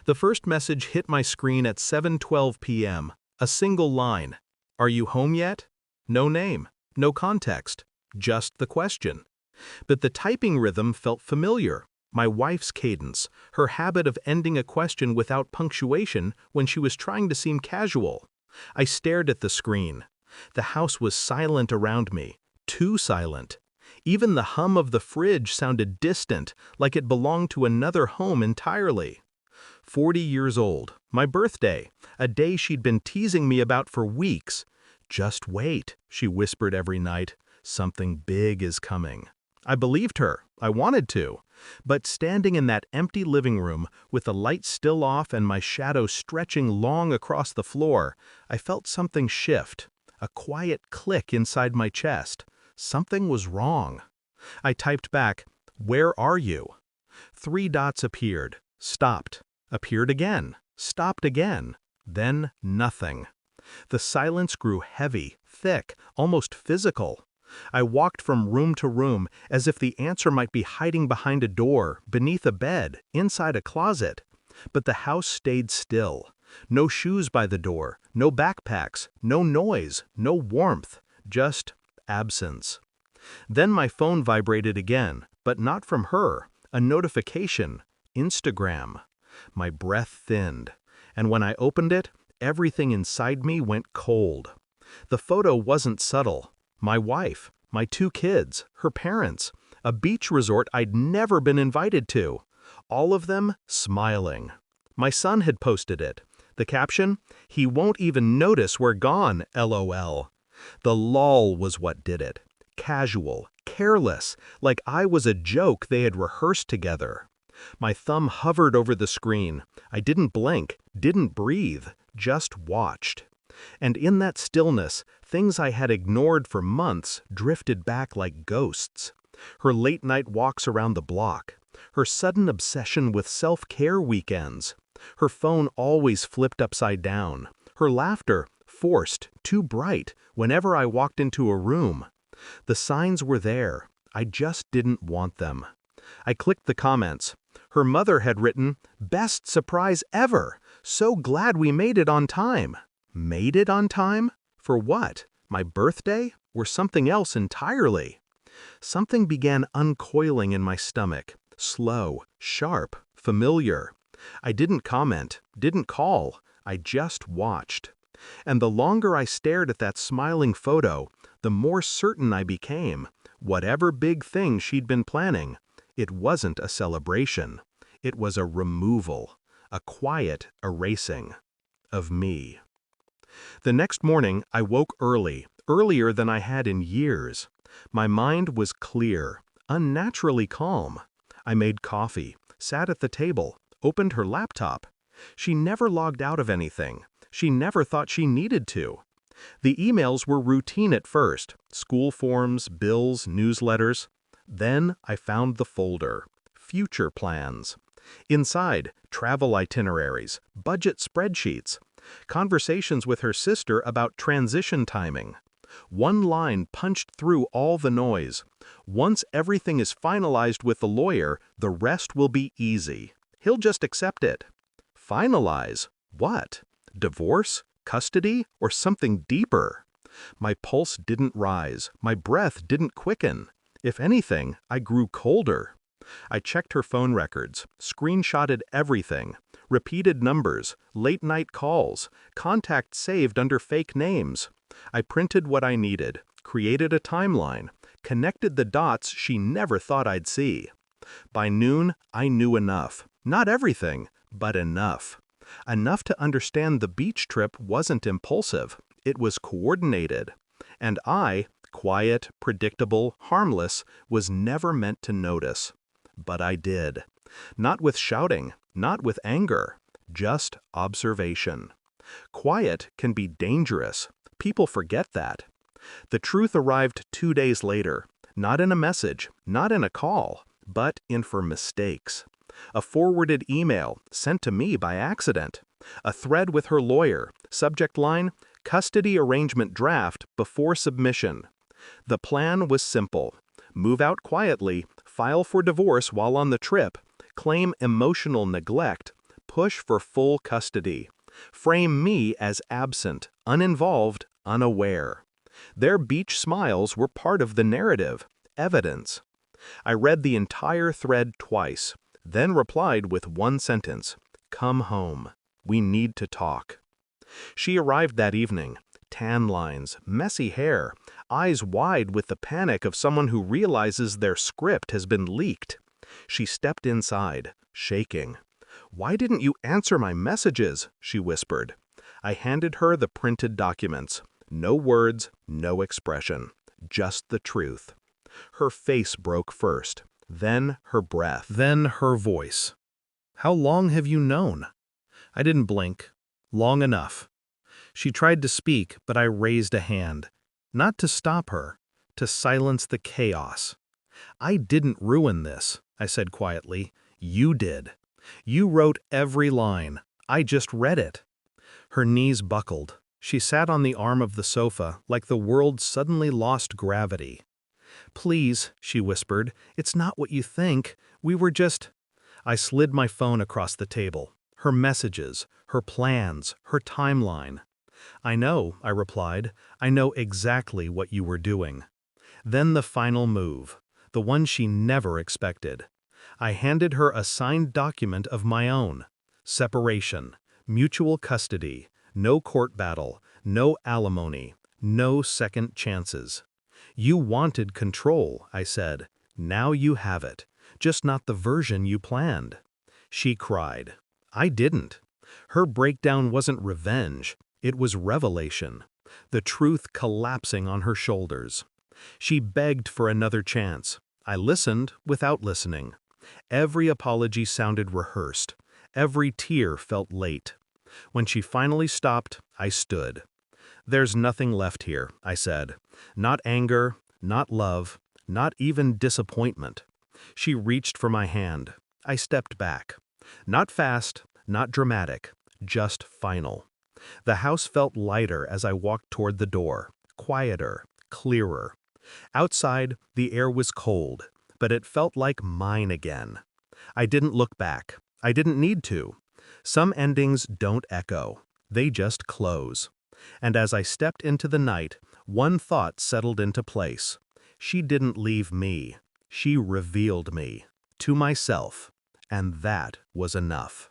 The first message hit my screen at 7:12 p.m. A single line. Are you home yet? No name, no context, just the question. But the typing rhythm felt familiar. My wife's cadence, her habit of ending a question without punctuation when she was trying to seem casual. I stared at the screen. The house was silent around me, too silent. Even the hum of the fridge sounded distant, like it belonged to another home entirely. 40 years old, my birthday, a day she'd been teasing me about for weeks. Just wait, she whispered every night. Something big is coming. I believed her. I wanted to. But standing in that empty living room, with the light still off and my shadow stretching long across the floor, I felt something shift. A quiet click inside my chest. Something was wrong. I typed back, "Where are you?" 3 dots appeared, stopped, appeared again, stopped again, then nothing. The silence grew heavy, thick, almost physical. I walked from room to room, as if the answer might be hiding behind a door, beneath a bed, inside a closet. But the house stayed still. No shoes by the door, no backpacks, no noise, no warmth, just absence. Then my phone vibrated again, but not from her. A notification. Instagram. My breath thinned, and when I opened it, everything inside me went cold. The photo wasn't subtle. My wife, my 2 kids, her parents, a beach resort I'd never been invited to. All of them smiling. My son had posted it. The caption, "He won't even notice we're gone, LOL." The lull was what did it. Casual, careless, like I was a joke they had rehearsed together. My thumb hovered over the screen. I didn't blink, didn't breathe, just watched. And in that stillness, things I had ignored for months drifted back like ghosts. Her late-night walks around the block. Her sudden obsession with self-care weekends. Her phone always flipped upside down. Her laughter, forced, too bright, whenever I walked into a room. The signs were there. I just didn't want them. I clicked the comments. Her mother had written, "Best surprise ever! So glad we made it on time." Made it on time? For what? My birthday? Or something else entirely? Something began uncoiling in my stomach. Slow, sharp, familiar. I didn't comment, didn't call. I just watched. And the longer I stared at that smiling photo, the more certain I became. Whatever big thing she'd been planning, it wasn't a celebration. It was a removal, a quiet erasing of me. The next morning, I woke early, earlier than I had in years. My mind was clear, unnaturally calm. I made coffee, sat at the table, opened her laptop. She never logged out of anything. She never thought she needed to. The emails were routine at first, school forms, bills, newsletters. Then I found the folder, future plans. Inside, travel itineraries, budget spreadsheets, conversations with her sister about transition timing. One line punched through all the noise. Once everything is finalized with the lawyer, the rest will be easy. He'll just accept it. Finalize? What? Divorce? Custody? Or something deeper? My pulse didn't rise. My breath didn't quicken. If anything, I grew colder. I checked her phone records, screenshotted everything, repeated numbers, late-night calls, contacts saved under fake names. I printed what I needed, created a timeline, connected the dots she never thought I'd see. By noon, I knew enough. Not everything, but enough. Enough to understand the beach trip wasn't impulsive. It was coordinated. And I, quiet, predictable, harmless, was never meant to notice. But I did. Not with shouting, not with anger, just observation. Quiet can be dangerous. People forget that. The truth arrived 2 days later, not in a message, not in a call, but in her mistakes. A forwarded email sent to me by accident. A thread with her lawyer, subject line, "Custody arrangement draft before submission." The plan was simple. Move out quietly, file for divorce while on the trip, claim emotional neglect, push for full custody. Frame me as absent, uninvolved, unaware. Their beach smiles were part of the narrative, evidence. I read the entire thread twice, then replied with one sentence, "Come home. We need to talk." She arrived that evening, tan lines, messy hair, eyes wide with the panic of someone who realizes their script has been leaked. She stepped inside, shaking. "Why didn't you answer my messages?" she whispered. I handed her the printed documents. No words, no expression, just the truth. Her face broke first, then her breath, then her voice. "How long have you known?" I didn't blink. Long enough. She tried to speak, but I raised a hand. Not to stop her, to silence the chaos. "I didn't ruin this," I said quietly. "You did. You wrote every line. I just read it." Her knees buckled. She sat on the arm of the sofa like the world suddenly lost gravity. "Please," she whispered, "it's not what you think. We were just—" I slid my phone across the table. Her messages, her plans, her timeline. "I know," I replied. "I know exactly what you were doing." Then the final move, the one she never expected. I handed her a signed document of my own. Separation, mutual custody, no court battle, no alimony, no second chances. "You wanted control," I said. "Now you have it, just not the version you planned." She cried. I didn't. Her breakdown wasn't revenge, it was revelation. The truth collapsing on her shoulders. She begged for another chance. I listened without listening. Every apology sounded rehearsed. Every tear felt late. When she finally stopped, I stood. "There's nothing left here," I said. "Not anger, not love, not even disappointment." She reached for my hand. I stepped back. Not fast, not dramatic, just final. The house felt lighter as I walked toward the door, quieter, clearer. Outside, the air was cold, but it felt like mine again. I didn't look back. I didn't need to. Some endings don't echo. They just close. And as I stepped into the night, one thought settled into place. She didn't leave me. She revealed me. To myself. And that was enough.